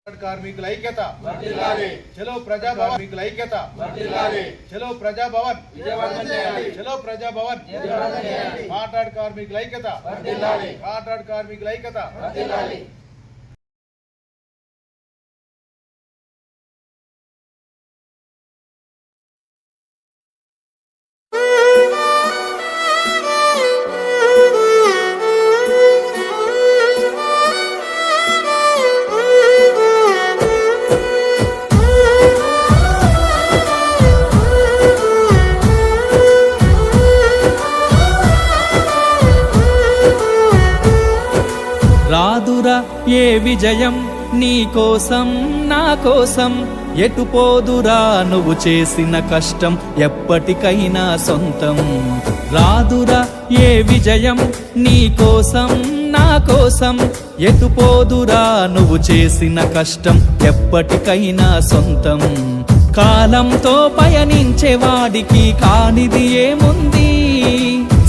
కార్మికుల ఐక్యత చలో ప్రజాభవన్ ఐక్యత చలో ప్రజాభవన్ చలో ప్రజాభవన్ కాంట్రాక్ట్ కార్మికుల ఐక్యత కాంట్రాక్ట్ కార్మికుల ఐక్యత రాదురా ఏ విజయం నీ కోసం నా కోసం ఎటు పోదురా నువ్వు చేసిన కష్టం ఎప్పటికైనా సొంతం. రాదురా ఏ విజయం నీ కోసం నా కోసం ఎటు పోదురా నువ్వు చేసిన కష్టం ఎప్పటికైనా సొంతం. కాలంతో పయనించే వాడికి కానిది ఏముంది,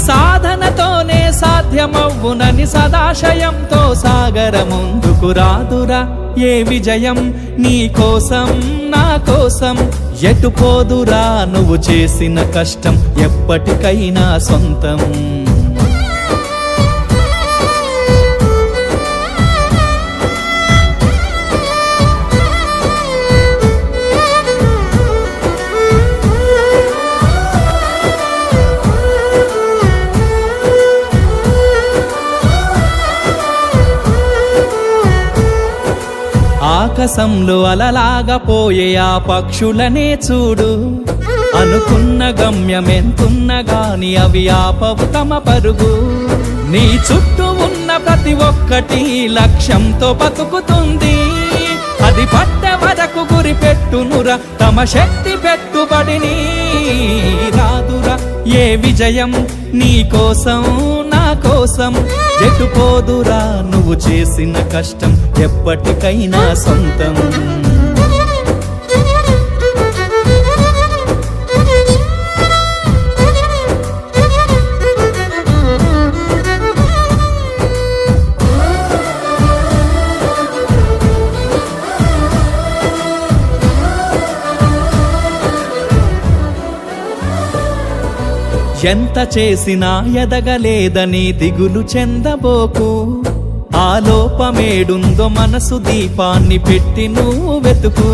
సాధనతోనే సాధ్యమవ్వునని సదాశయంతో సాగర ముందుకు. రాదురా ఏ విజయం నీ కోసం నా కోసం ఎటు పోదురా నువ్వు చేసిన కష్టం ఎప్పటికైనా సొంతం. ఆకాశంలో అలలాగా పోయే ఆ పక్షులనే చూడు, అనుకున్న గమ్యమెంతున్న గాని అవి ఆపవు తమ పరుగు. నీ చుట్టూ ఉన్న ప్రతి ఒక్కటి లక్ష్యంతో బతుకుతుంది, అది పట్టే వరకు గురి పెట్టునురా తమ శక్తి పెట్టుబడిని. రాదురా ఏ విజయం నీ కోసం నా కోసం ఎటు పోదురా నువ్వు చేసిన కష్టం ఎప్పటికైనా సొంతం. ఎంత చేసినా ఎదగలేదని దిగులు చెందబోకు, ఆ లోపమేడుందో మనసు దీపాన్ని పెట్టి నువ్వు వెతుకు.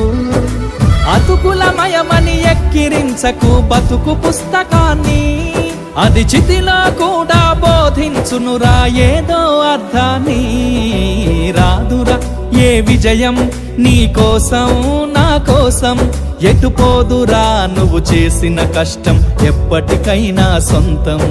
అతుకులమయమని ఎక్కిరించకు బతుకు పుస్తకాన్ని, అది చితిలో కూడా బోధించునురా ఏదో అర్థాన్ని. రాదురా ఏ విజయం నీ కోసం నా కోసం ఎటు పోదురా నువ్వు చేసిన కష్టం ఎప్పటికైనా సొంతం.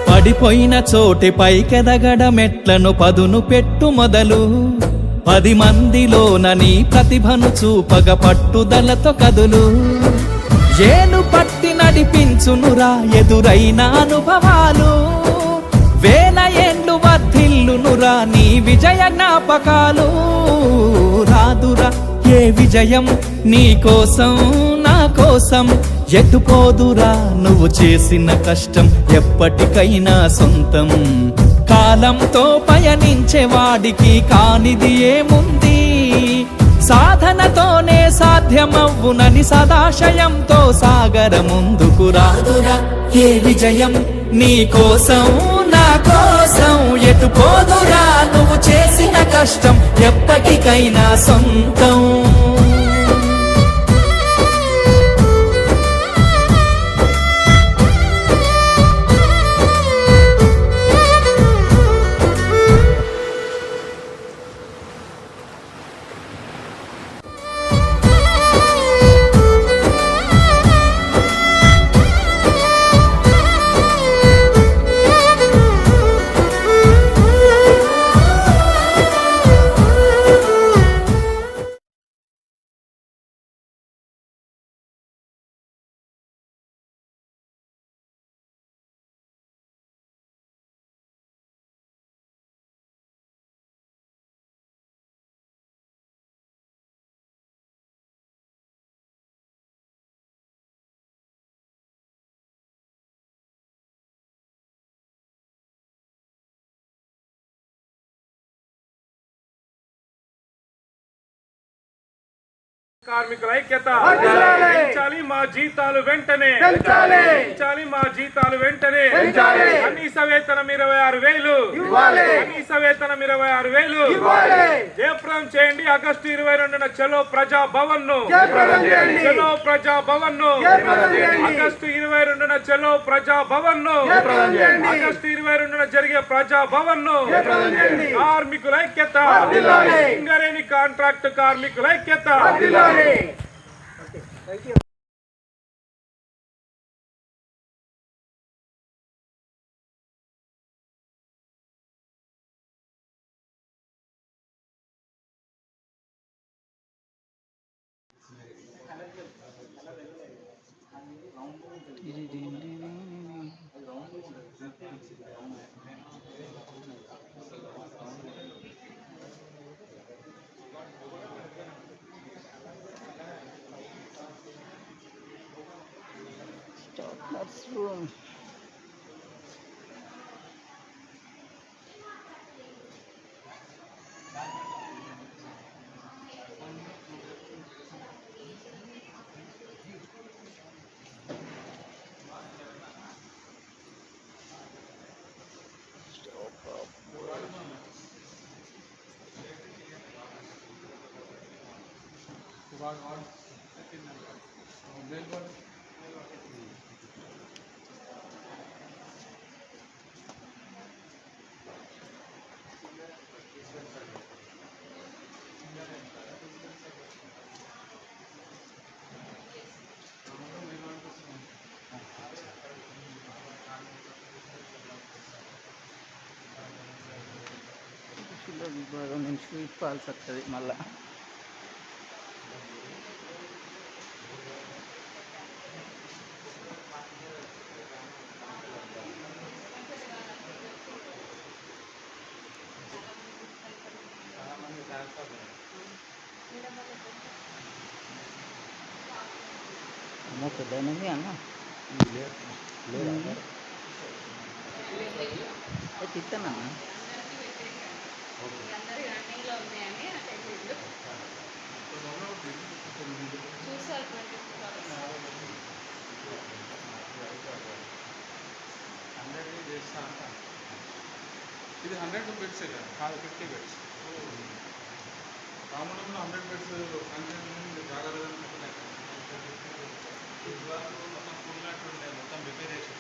పడిపోయిన చోటి పైకెదగడ మెట్లను పదును పెట్టు మొదలు, 10 మందిలోన నీ ప్రతిభను చూపగ పట్టుదలతో కదులు. ఏలు పట్టి నడిపించునురా ఎదురైన అనుభవాలు, వేల ఏండ్లు వర్ధిల్లునురా నీ విజయ జ్ఞాపకాలు. రాదురా ఏ విజయం నీ కోసం నా కోసం ఎటు పోదురా నువ్వు చేసిన కష్టం ఎప్పటికైనా సొంతం. కాలంతో పయనించే వాడికి కానిది ఏముంది, సాధనతోనే సాధ్యమవ్వునని సదాశయంతో సాగర ముందుకు. రాదురా ఏ విజయం నీ కోసం నా కోసం ఎటు పోదురా నువ్వు చేసిన కష్టం ఎప్పటికైనా సొంతం. కార్మికుల ఐక్యత పెంచాలి మా జీతాలు వెంటనే పెంచాలి మా జీతాలు వెంటనే కనీస వేతనం 26,000 కనీస వేతనం 26,000 జయప్రదం చేయండి. ఆగస్టు 22న చలో ప్రజా భవన్ ను చలో ప్రజా భవన్ ను ఆగస్టు 22న చలో ప్రజా భవన్ ను ఆగస్టు 22న జరిగే ప్రజా భవన్ ను కార్మికుల ఐక్యత సింగరేణి కాంట్రాక్ట్ కార్మికుల ఐక్యత. Thank you. That's room. విభాగం నుంచి విప్పాల్సి వస్తుంది మళ్ళా. అమ్మ పెద్దది అన్న తిట్టనా ఇది 100 బెడ్స్ కాదు 50 బెడ్స్ రామడంలో 100 బెడ్స్ జాగ్రత్త మొత్తం ఫుల్ మొత్తం రిపేర్ చేసి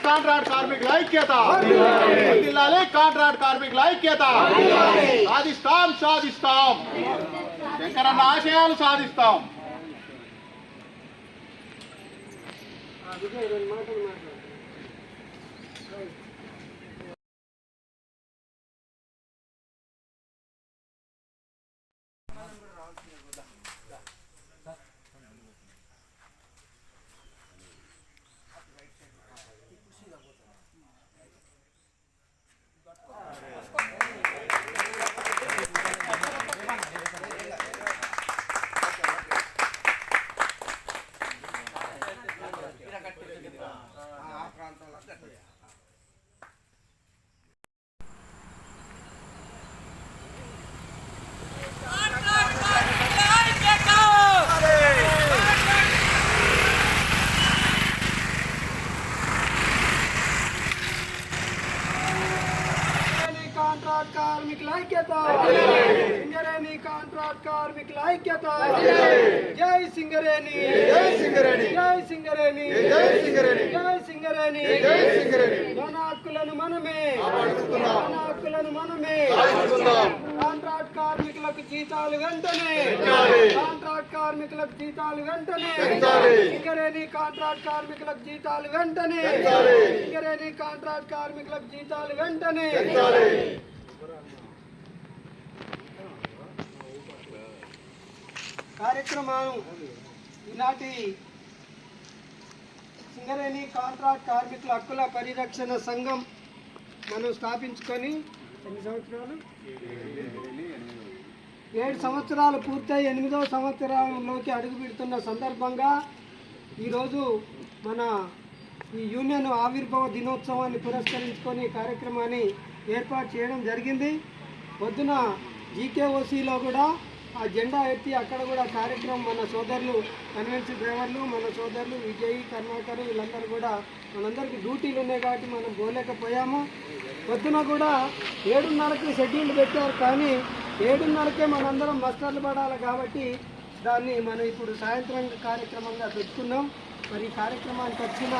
కాంట్రాక్ట్ కార్మికుల ఐక్యత కాంట్రాక్ట్ కార్మికుల ఐక్యత సాధిస్తాం సాధిస్తాం శంకరన్న ఆశయాలు సాధిస్తాం. కార్మికుల ఐక్యత సింగరేణి కాంట్రాక్ట్ కార్మికుల ఐక్యత జై సింగరేణి జై సింగరేణి జై సింగరేణి జై సింగరేణి జై సింగరేణి జై సింగరేణి మన హక్కులను మనమే మన హక్కులను మనమే కాంట్రాక్ట్ కార్మికులకు జీతాలు వెంటనే కాంట్రాక్ట్ కార్మికులకు జీతాలు వెంటనే సింగరేణి కాంట్రాక్ట్ కార్మికులకు జీతాలు వెంటనే సింగరేణి కాంట్రాక్ట్ కార్మికులకు జీతాలు వెంటనే కార్యక్రమం ఈనాటి సింగరేణి కాంట్రాక్ట్ కార్మికుల హక్కుల పరిరక్షణ సంఘం మనం స్థాపించుకొని ఎన్ని సంవత్సరాలు 7 సంవత్సరాలు పూర్తయి 8వ సంవత్సరంలోకి అడుగు పెడుతున్న సందర్భంగా ఈరోజు మన ఈ యూనియన్ ఆవిర్భావ దినోత్సవాన్ని పురస్కరించుకొని కార్యక్రమాన్ని ఏర్పాటు చేయడం జరిగింది. పొద్దున జీకేఓసీలో కూడా ఆ జెండా ఎత్తి అక్కడ కూడా కార్యక్రమం మన సోదరులు కన్వెన్షన్ డ్రైవర్లు మన సోదరులు విజయ్ కర్ణాకర్ వీళ్ళందరూ కూడా మనందరికీ డ్యూటీలు ఉన్నాయి కాబట్టి మనం పోలేకపోయాము. పొద్దున కూడా 7:30కి షెడ్యూల్ పెట్టారు కానీ 7:30కే మనందరం మస్టర్లు పడాలి కాబట్టి దాన్ని మనం ఇప్పుడు సాయంత్రం కార్యక్రమంగా పెట్టుకున్నాం. మరి ఈ కార్యక్రమానికి వచ్చిన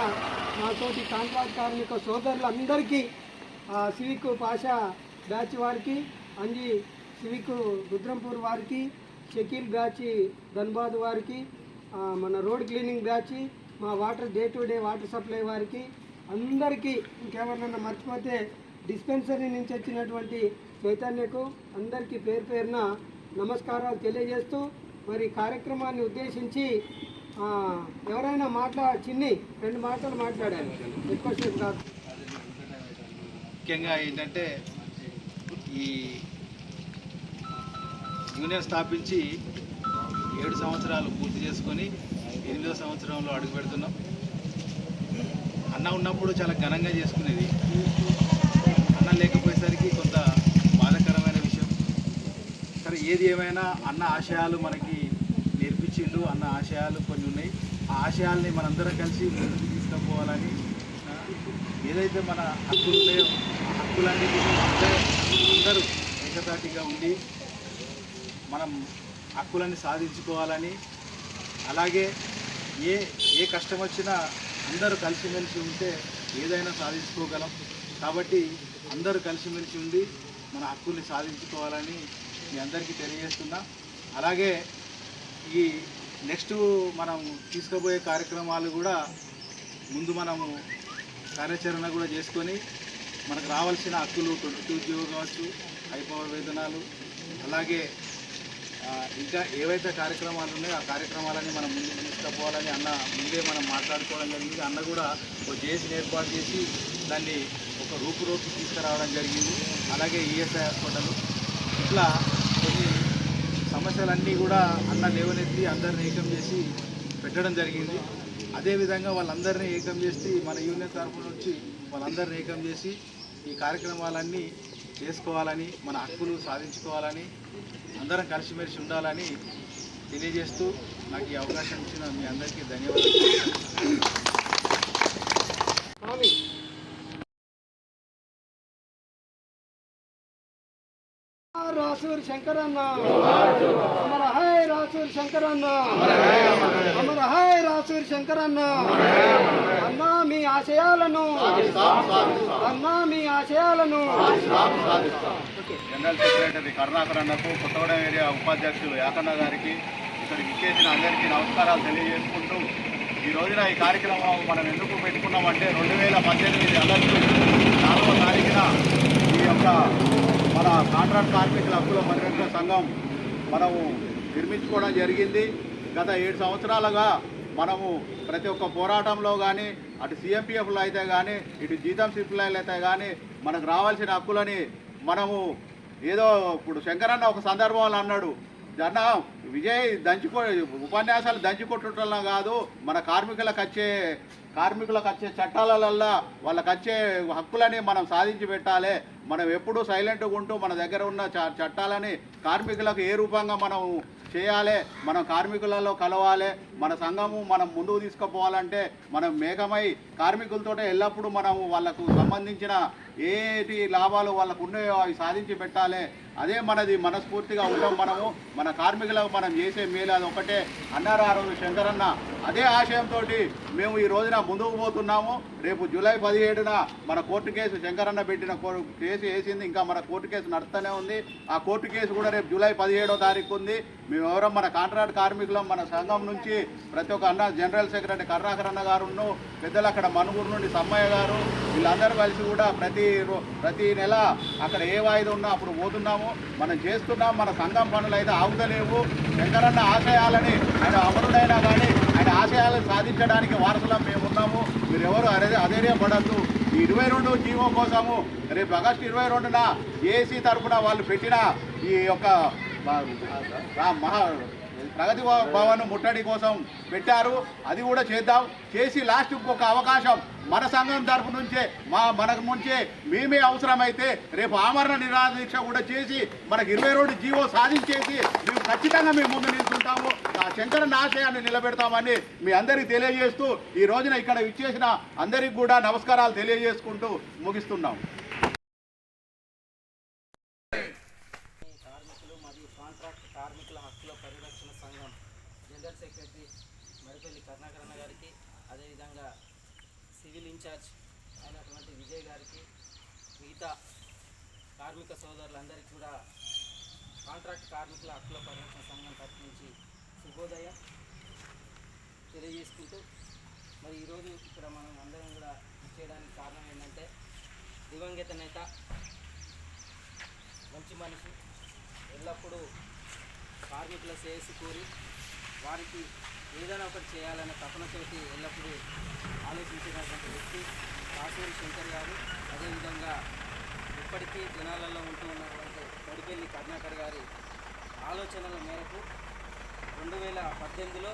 నాతోటి కాంట్రాక్ట్ కార్మిక సోదరులందరికీ సివిక్ పాషా బ్యాచ్ వారికి, అంజీ సివిక్ రుద్రంపూర్ వారికి, షకీల్ బ్యాచ్ ధన్బాద్ వారికి, మన రోడ్ క్లీనింగ్ బ్యాచ్, మా water day to day water supply వారికి అందరికీ, ఇంకెవరినన్నా మర్చిపోతే డిస్పెన్సరీ నుంచి వచ్చినటువంటి చైతన్యకు అందరికీ పేరు పేరున నమస్కారాలు తెలియజేస్తూ మరి కార్యక్రమాన్ని ఉద్దేశించి ఎవరైనా చిన్ని 2 మాటలు మాట్లాడాలి, ఎక్కువసేపు కాదు. ముఖ్యంగా ఏంటంటే ఈ యూనియన్ స్థాపించి 7 సంవత్సరాలు పూర్తి చేసుకొని 8వ సంవత్సరంలో అడుగు పెడుతున్నాం. అన్న ఉన్నప్పుడు చాలా ఘనంగా చేసుకునేది, అన్న లేకపోయేసరికి కొంత బాధాకరమైన విషయం. సరే ఏది ఏమైనా అన్న ఆశయాలు మనకి నేర్పించిండు, అన్న ఆశయాలు కొన్ని ఉన్నాయి. ఆ ఆశయాల్ని మనందరం కలిసి ముందుకు తీసుకుపోవాలని, ఏదైతే మన హక్కులు ఉన్నాయో ఆ హక్కులన్నిటి అందరూ ఏకతాటిగా ఉండి మనం హక్కులన్నీ సాధించుకోవాలని, అలాగే ఏ కష్టం వచ్చినా అందరూ కలిసిమెలిసి ఉంటే ఏదైనా సాధించుకోగలం. కాబట్టి అందరూ కలిసిమెలిసి ఉండి మన హక్కుల్ని సాధించుకోవాలని మీ అందరికీ తెలియజేస్తున్నా. అలాగే ఈ నెక్స్ట్ మనం తీసుకుపోయే కార్యక్రమాలు కూడా ముందు మనము కార్యాచరణ కూడా చేసుకొని మనకు రావాల్సిన హక్కులు 22G కావచ్చు, హై పవర్ వేతనాలు, అలాగే ఇంకా ఏవైతే కార్యక్రమాలు ఉన్నాయో ఆ కార్యక్రమాలని మనం ముందు తీసుకుపోవాలని అన్న ముందే మనం మాట్లాడుకోవడం జరిగింది. అన్న కూడా ఒక జేసీని ఏర్పాటు చేసి దాన్ని ఒక రూపురోకి తీసుకురావడం జరిగింది. అలాగే ఈఎస్ఐ హాస్పిటల్, ఇట్లా కొన్ని సమస్యలన్నీ కూడా అన్న లేవనెత్తి అందరిని ఏకం చేసి పెట్టడం జరిగింది. అదేవిధంగా వాళ్ళందరినీ ఏకం చేసి మన యూనియన్ తరఫు నుంచి వాళ్ళందరినీ ఏకం చేసి ఈ కార్యక్రమాలన్నీ చేసుకోవాలని, మన హక్కులు సాధించుకోవాలని, అందరం కలిసిమెలిసి ఉండాలని తెలియజేస్తూ నాకు ఈ అవకాశం ఇచ్చిన మీ అందరికీ ధన్యవాదాలు. రాసూర్ శంకరన్న, అమర హై రాసూర్ శంకరన్న, అమర హై రాసూర్ శంకరన్న. అన్నా మీ ఆశయాలను, అన్నా మీ ఆశయాలను. జనరల్ సెక్రటరీ కరుణాకర్ అన్నకు, కొత్తగూడెం ఏరియా ఉపాధ్యక్షులు యాకన్న గారికి, ఇక్కడికి ఇచ్చేసిన అందరికీ నమస్కారాలు తెలియజేసుకుంటూ, ఈ రోజున ఈ కార్యక్రమం మనం ఎందుకు పెట్టుకున్నామంటే 2018 ఆగస్టు 4వ తారీఖున ఈ యొక్క మన కాంట్రాక్ట్ కార్మికుల హక్కుల పరిరక్షణ సంఘం మనము నిర్మించుకోవడం జరిగింది. గత 7 సంవత్సరాలుగా మనము ప్రతి ఒక్క పోరాటంలో కానీ, అటు CMPFలో అయితే కానీ, ఇటు జీతం సిప్లైలు అయితే కానీ మనకు రావాల్సిన హక్కులని మనము ఏదో ఇప్పుడు శంకరన్న ఒక సందర్భంలో అన్నాడు, జన విజయ్ ఉపన్యాసాలు దంచికొట్టడంలో కాదు, మన కార్మికులకు వచ్చే చట్టాలలో వాళ్ళకి వచ్చే హక్కులని మనం సాధించి పెట్టాలి. మనం ఎప్పుడూ సైలెంట్గా ఉంటూ మన దగ్గర ఉన్న చట్టాలని కార్మికులకు ఏ రూపంగా మనం చేయాలి, మనం కార్మికులలో కలవాలి, మన సంఘము మనం ముందుకు తీసుకుపోవాలంటే మనం మేఘమై కార్మికులతో ఎల్లప్పుడూ మనము వాళ్ళకు సంబంధించిన ఏటి లాభాలు వాళ్ళకు ఉన్నాయో అవి సాధించి పెట్టాలి. అదే మనది మనస్ఫూర్తిగా ఉంటాం. మనము మన కార్మికులకు మనం చేసే మేలు అది ఒకటే అన్నారు ఆ రోజు శంకరన్న. అదే ఆశయంతో మేము ఈ రోజున ముందుకు పోతున్నాము. రేపు జూలై 17న మన కోర్టు కేసు శంకరన్న పెట్టిన కేసు వేసింది, ఇంకా మన కోర్టు కేసు నడుస్తూనే ఉంది. ఆ కోర్టు కేసు కూడా రేపు జూలై 17వ తారీఖు ఉంది. మేము ఎవరో మన కాంట్రాక్ట్ కార్మికులం, మన సంఘం నుంచి ప్రతి ఒక్క అన్న, జనరల్ సెక్రటరీ కరుణాకర్ అన్న గారును, పెద్దలు అక్కడ మనుగురు నుండి సమ్మయ్య గారు, వీళ్ళందరూ కలిసి కూడా ప్రతి నెల అక్కడ ఏ వాయిదా ఉన్నా అప్పుడు పోతున్నాము. మనం చేస్తున్నాం. మన సంఘం పనులు అయితే ఆగుతలేవు. శంకరన్న ఆశయాలని, ఆయన అమరుడైనా కానీ ఆయన ఆశయాలను సాధించడానికి వారసులం మేము ఉన్నాము. మీరు ఎవరు అధైర్యపడద్దు. ఈ 22 జీవో కోసము రేపు ఆగస్టు 22న ఏసీ తరఫున వాళ్ళు పెట్టిన ఈ యొక్క ప్రగతి భవన్ ముట్టడి కోసం పెట్టారు. అది కూడా చేద్దాం. చేసి లాస్ట్కి ఒక అవకాశం మన సంఘం తరఫు నుంచే మనకు ముంచే మేమే అవసరమైతే రేపు ఆమరణ నిరాదీక్ష కూడా చేసి మనకు 22 జీవో సాధించేసి మేము ఖచ్చితంగా మేము ముందు నిలుచుంటాము. ఆ శంకరన్న ఆశయాన్ని నిలబెడతామని మీ అందరికీ తెలియజేస్తూ ఈ రోజున ఇక్కడ విచ్చేసిన అందరికీ కూడా నమస్కారాలు తెలియజేసుకుంటూ ముగిస్తున్నాం. కార్మికుల హక్కుల పరిరక్షణ సంఘం జనరల్ సెక్రటరీ మరిపల్లి కరుణాకర్ అన్న గారికి, అదేవిధంగా సివిల్ ఇన్ఛార్జ్ అయినటువంటి విజయ్ గారికి, మిగతా కార్మిక సోదరులందరికీ కూడా కాంట్రాక్ట్ కార్మికుల హక్కుల పరిరక్షణ సంఘం తరఫు నుంచి శుభోదయం తెలియజేసుకుంటూ, మరి ఈరోజు ఇక్కడ మనం అందరం కూడా చేయడానికి కారణం ఏంటంటే, దివంగత నేత, మంచి మనిషి, ఎల్లప్పుడూ కార్మికుల శ్రేయస్సు కోరి వారికి ఏదైనా ఒకటి చేయాలనే తపనతోటి ఎల్లప్పుడూ ఆలోచించినటువంటి వ్యక్తి కాసూరి శంకర్ గారు. అదేవిధంగా ఇప్పటికీ జనాలలో ఉంటూ ఉన్నటువంటి కొడిపెల్లి కరుణాకర్ గారి ఆలోచనల మేరకు 2018లో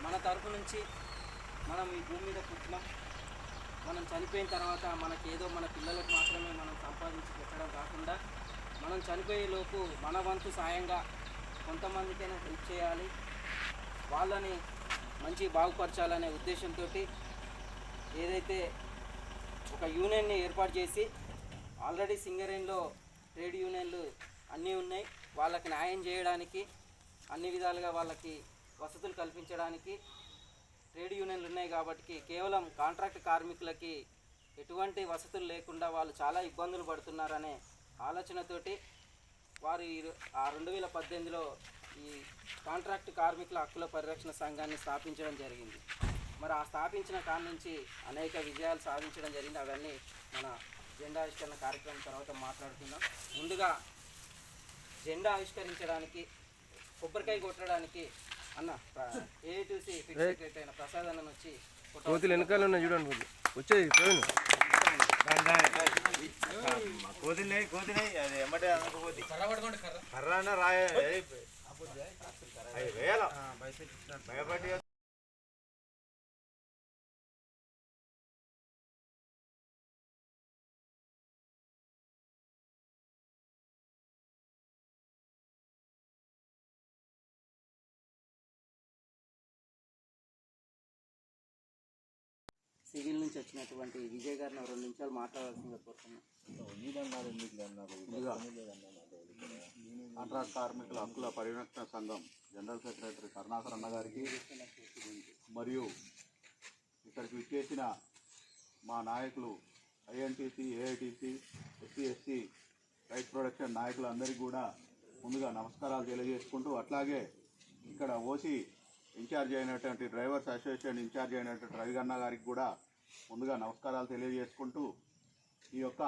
మన తరపు నుంచి మనం ఈ భూమి మీద పుట్టినాం. మనం చనిపోయిన తర్వాత మనకేదో మన పిల్లలకు మాత్రమే మనం సంపాదించి పెట్టడం కాకుండా, మనం చనిపోయేలోపు మన వంతు సాయంగా కొంతమందికైనా హెల్ప్ చేయాలి, వాళ్ళని మంచి బాగుపరచాలనే ఉద్దేశంతో ఏదైతే ఒక యూనియన్ని ఏర్పాటు చేసి, ఆల్రెడీ సింగరేణిలో ట్రేడ్ యూనియన్లు అన్నీ ఉన్నాయి, వాళ్ళకి న్యాయం చేయడానికి, అన్ని విధాలుగా వాళ్ళకి వసతులు కల్పించడానికి ట్రేడ్ యూనియన్లు ఉన్నాయి. కాబట్టి కేవలం కాంట్రాక్ట్ కార్మికులకి ఎటువంటి వసతులు లేకుండా వాళ్ళు చాలా ఇబ్బందులు పడుతున్నారనే ఆలోచనతోటి వారు ఆ 2018లో ఈ కాంట్రాక్ట్ కార్మికుల హక్కుల పరిరక్షణ సంఘాన్ని స్థాపించడం జరిగింది. మరి ఆ స్థాపించిన కాడి నుంచి అనేక విజయాలు సాధించడం జరిగింది. అవన్నీ మన జెండా ఆవిష్కరణ కార్యక్రమం తర్వాత మాట్లాడుకుందాం. ముందుగా జెండా ఆవిష్కరించడానికి, కొబ్బరికాయ కొట్టడానికి అన్న ఏఐటీసీ ఫిక్స్ సెక్రటరీ అయిన ప్రసాద్ అన్న వచ్చి వెనకాల చూడండి వచ్చేది సివిల్ నుంచి వచ్చినటువంటి విజయ్ గారిని 2 నిమిషాలు మాట్లాడాల్సిందిగా కోరుతున్నాను. కాంట్రాక్ట్ కార్మికుల హక్కుల పరిరక్షణ సంఘం జనరల్ సెక్రటరీ కరుణాకర్ అన్న గారికి, మరియు ఇక్కడికి విచ్చేసిన మా నాయకులు INTUC, AITC, SC right production నాయకులందరికీ కూడా ముందుగా నమస్కారాలు తెలియజేసుకుంటూ, అట్లాగే ఇక్కడ ఓసీ ఇన్ఛార్జ్ అయినటువంటి డ్రైవర్స్ అసోసియేషన్ ఇన్ఛార్జ్ అయినటువంటి రవిగన్న గారికి కూడా ముందుగా నమస్కారాలు తెలియజేసుకుంటూ, ఈ యొక్క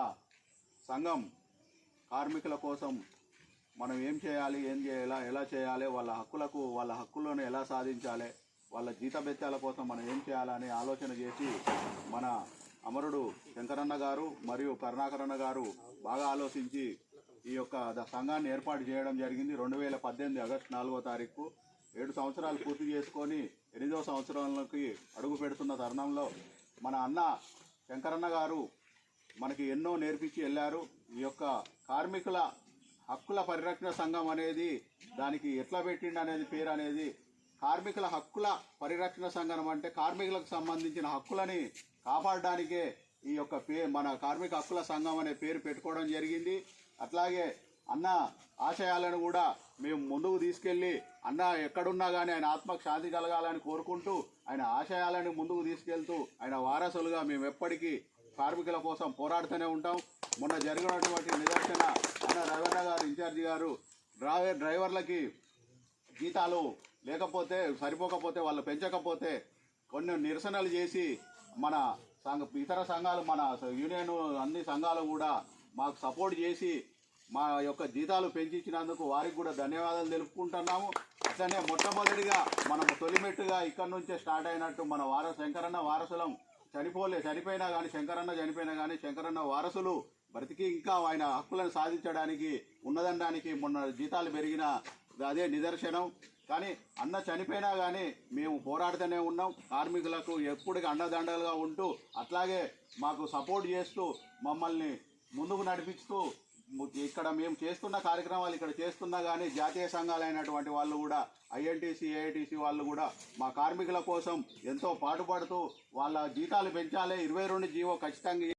సంఘం కార్మికుల కోసం మనం ఏం చేయాలి, ఎలా చేయాలి, వాళ్ళ హక్కులను ఎలా సాధించాలి, వాళ్ళ జీతభత్యాల కోసం మనం ఏం చేయాలని ఆలోచన చేసి మన అమరుడు శంకరన్న గారు మరియు కరుణాకరన్న గారు బాగా ఆలోచించి ఈ యొక్క సంఘాన్ని ఏర్పాటు చేయడం జరిగింది. 2018 ఆగస్టు 4వ తారీఖు 7 సంవత్సరాలు పూర్తి చేసుకొని 8వ సంవత్సరంలోకి అడుగు పెడుతున్న తరుణంలో మన అన్న శంకరన్న గారు మనకి ఎన్నో నేర్పించి వెళ్ళారు. ఈ యొక్క కార్మికుల హక్కుల పరిరక్షణ సంఘం అనేది దానికి ఎట్లా పెట్టిండు అనేది పేరు అనేది, కార్మికుల హక్కుల పరిరక్షణ సంఘం అంటే కార్మికులకు సంబంధించిన హక్కులని కాపాడడానికే ఈ యొక్క మన కార్మిక హక్కుల సంఘం అనే పేరు పెట్టుకోవడం జరిగింది. అట్లాగే అన్న ఆశయాలను కూడా మేము ముందుకు తీసుకెళ్ళి అన్న ఎక్కడున్నా కానీ ఆయన ఆత్మకు శాంతి కలగాలని కోరుకుంటూ ఆయన ఆశయాలను ముందుకు తీసుకెళ్తూ ఆయన వారసులుగా మేము ఎప్పటికీ కార్మికుల కోసం పోరాడుతూనే ఉంటాం. మొన్న జరిగినటువంటి నిదర్శన అన్న రవీంద్ర గారు ఇన్ఛార్జి గారు డ్రైవర్లకి జీతాలు లేకపోతే సరిపోకపోతే వాళ్ళు పెంచకపోతే కొన్ని నిరసనలు చేసి మన ఇతర సంఘాలు మన యూనియన్ అన్ని సంఘాలు కూడా మాకు సపోర్ట్ చేసి మా యొక్క జీతాలు పెంచినందుకు వారికి కూడా ధన్యవాదాలు తెలుపుకుంటున్నాము. అట్లనే మొట్టమొదటిగా మనం తొలిమెట్టుగా ఇక్కడ నుంచే స్టార్ట్ అయినట్టు మన శంకరన్న వారసులం చనిపోయినా కానీ శంకరన్న వారసులు బ్రతికి ఇంకా ఆయన హక్కులను సాధించడానికి ఉన్నదనడానికి మొన్న జీతాలు పెరిగిన అదే నిదర్శనం. కానీ అన్న చనిపోయినా కానీ మేము పోరాడుతూనే ఉన్నాం. కార్మికులకు ఎప్పటికీ అండదండలుగా ఉంటూ అట్లాగే మాకు సపోర్ట్ చేస్తూ మమ్మల్ని ముందుకు నడిపిస్తూ ఇక్కడ మేము చేస్తున్న కార్యక్రమాలు ఇక్కడ చేస్తున్నా కానీ జాతీయ సంఘాలైనటువంటి వాళ్ళు కూడా ఐఎన్టీసీ ఏఐటీసీ వాళ్ళు కూడా మా కార్మికుల కోసం ఎంతో పాటుపడుతూ వాళ్ళ జీతాలు పెంచాలి. 22 జీవో ఖచ్చితంగా